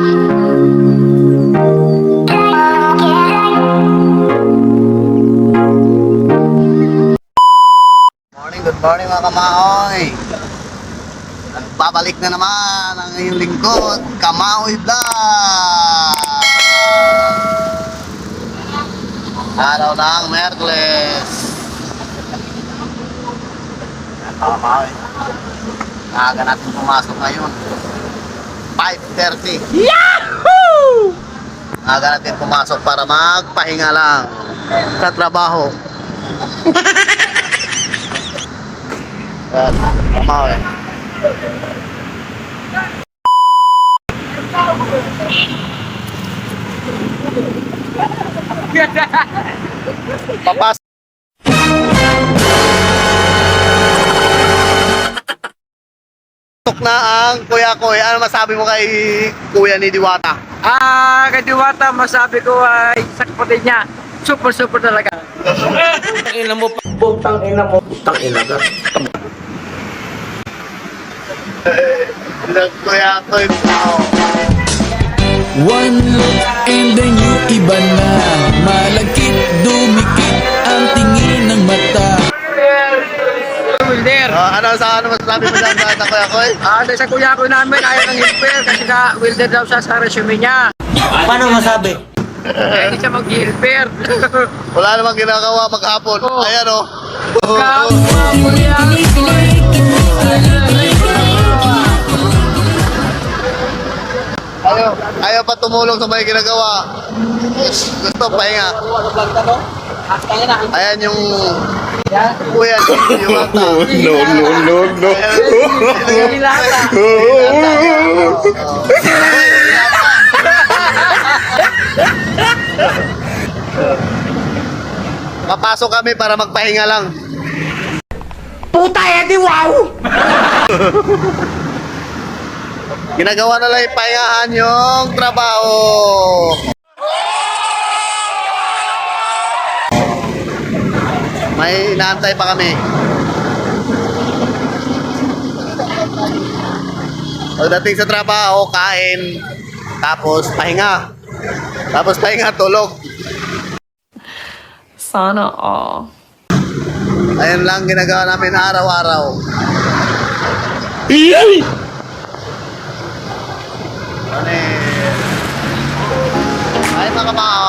Good morning mga kamaoy. Nagbabalik na naman ang iyong lingkod, Kamaoy Vlog. Araw ng Miyerkules. Kamaoy, maaga natin pumasok ngayon, 5:30. Yahoo! Maaga natin pumasok para magpahinga lang sa trabaho. Kamaoy. Papas. Tok na ang Kuya Koy. Ano masabi mo kay Kuya ni Diwata? Kay Diwata, masabi ko ay sakpo din niya. Super talaga. Ina mo, putang ina mo, putang ina ka. Kuya Koy. One look and then you iba na. Malagkit, dumikit ang tingin ng mata. Wilder. Ano masasabi mo dyan sa Kuya Koy? Dahil sa kuya ko namin ayaw ng helper kasi ka Wilder daw siya sa resume niya. Paano masabi? Hindi siya mag-helper. Wala namang ginagawa maghapon. Oh. Ayan o. Ayaw pa tumulong sa may ginagawa. Gusto pahinga. Ayan yung Kuya ni Diwata. No. Papasok kami para magpahinga lang. Puta edi wow! Ginagawa na lang ipahingahan yung trabaho. May inaantay pa kami. Pagdating sa trabaho, kain, tapos pahinga. Tapos pahinga, tulog. Sana all. Ayun lang ginagawa namin araw-araw. Ay mga kamao.